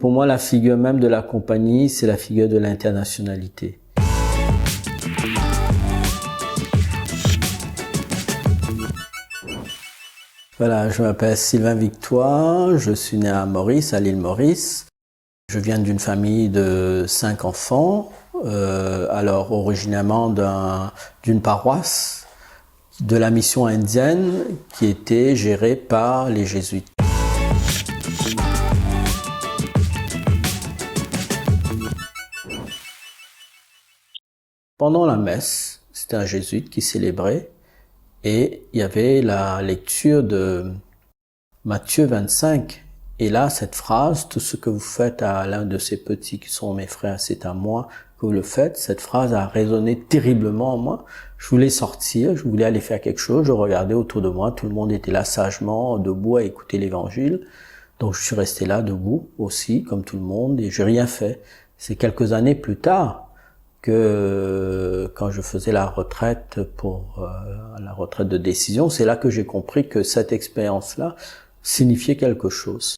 Pour moi, la figure même de la compagnie, c'est la figure de l'internationalité. Voilà, je m'appelle Sylvain Victoire, je suis né à Maurice, à l'île Maurice. Je viens d'une famille de 5 enfants, alors originairement d'une paroisse de la mission indienne qui était gérée par les jésuites. Pendant la messe, c'était un jésuite qui célébrait et il y avait la lecture de Matthieu 25. Et là, cette phrase, tout ce que vous faites à l'un de ces petits qui sont mes frères, c'est à moi que vous le faites. Cette phrase a résonné terriblement en moi. Je voulais sortir, je voulais aller faire quelque chose. Je regardais autour de moi, tout le monde était là sagement, debout à écouter l'évangile. Donc je suis resté là, debout aussi, comme tout le monde, et j'ai rien fait. C'est quelques années plus tard que quand je faisais la retraite la retraite de décision, c'est là que j'ai compris que cette expérience-là signifiait quelque chose.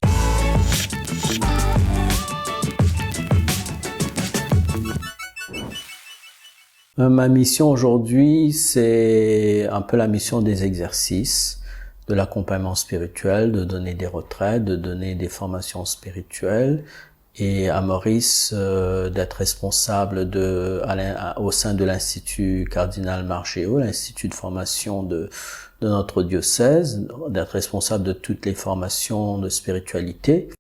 Ma mission aujourd'hui, c'est un peu la mission des exercices, de l'accompagnement spirituel, de donner des retraites, de donner des formations spirituelles, et à Maurice d'être responsable au sein de l'Institut Cardinal Margéo, l'Institut de formation de notre diocèse, d'être responsable de toutes les formations de spiritualité.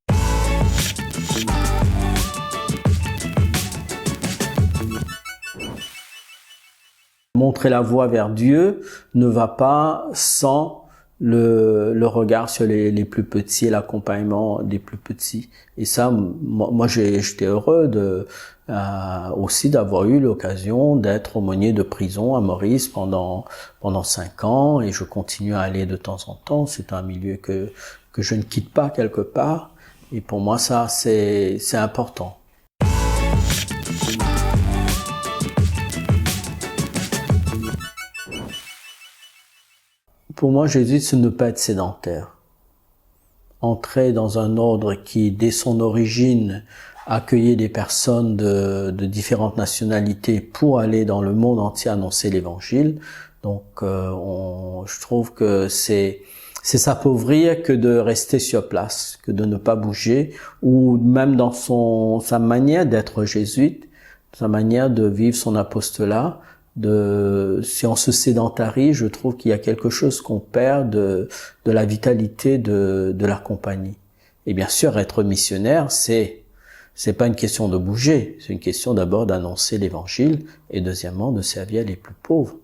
Montrer la voie vers Dieu ne va pas sans le regard sur les plus petits et l'accompagnement des plus petits. Et ça, moi j'étais heureux aussi d'avoir eu l'occasion d'être aumônier de prison à Maurice pendant 5 ans, et je continue à aller de temps en temps. C'est un milieu que je ne quitte pas quelque part, et pour moi ça c'est important. Pour moi, Jésus, c'est ne pas être sédentaire. Entrer dans un ordre qui, dès son origine, accueillait des personnes de différentes nationalités pour aller dans le monde entier annoncer l'évangile. Donc, je trouve que c'est s'appauvrir que de rester sur place, que de ne pas bouger, ou même dans sa manière d'être jésuite, sa manière de vivre son apostolat. Si on se sédentarise, je trouve qu'il y a quelque chose qu'on perd de la vitalité de la compagnie. Et bien sûr, être missionnaire, c'est pas une question de bouger, c'est une question d'abord d'annoncer l'évangile, et deuxièmement de servir les plus pauvres.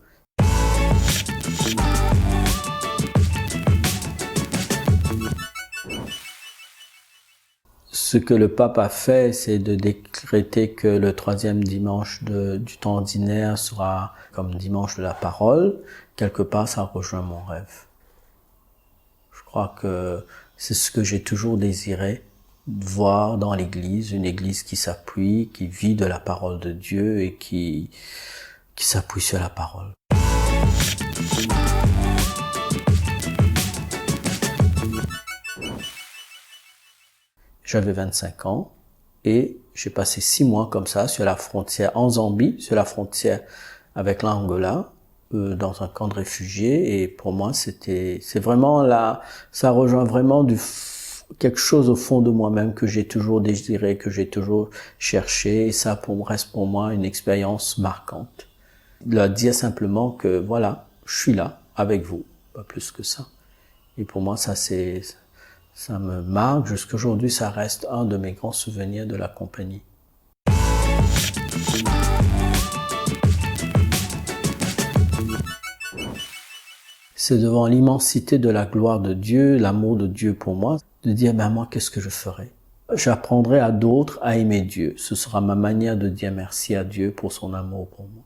Ce que le pape a fait, c'est de décréter que le 3e dimanche du temps ordinaire sera comme dimanche de la parole. Quelque part, ça rejoint mon rêve. Je crois que c'est ce que j'ai toujours désiré, voir dans l'Église, une Église qui s'appuie, qui vit de la parole de Dieu et qui s'appuie sur la parole. J'avais 25 ans et j'ai passé 6 mois comme ça sur la frontière en Zambie, sur la frontière avec l'Angola, dans un camp de réfugiés. Et pour moi, c'est vraiment là, ça rejoint vraiment quelque chose au fond de moi-même que j'ai toujours désiré, que j'ai toujours cherché. Et ça reste pour moi une expérience marquante. Leur dire simplement que voilà, je suis là avec vous, pas plus que ça. Et pour moi, ça me marque, jusqu'à aujourd'hui, ça reste un de mes grands souvenirs de la compagnie. C'est devant l'immensité de la gloire de Dieu, l'amour de Dieu pour moi, de dire, ben moi, qu'est-ce que je ferai? J'apprendrai à d'autres à aimer Dieu. Ce sera ma manière de dire merci à Dieu pour son amour pour moi.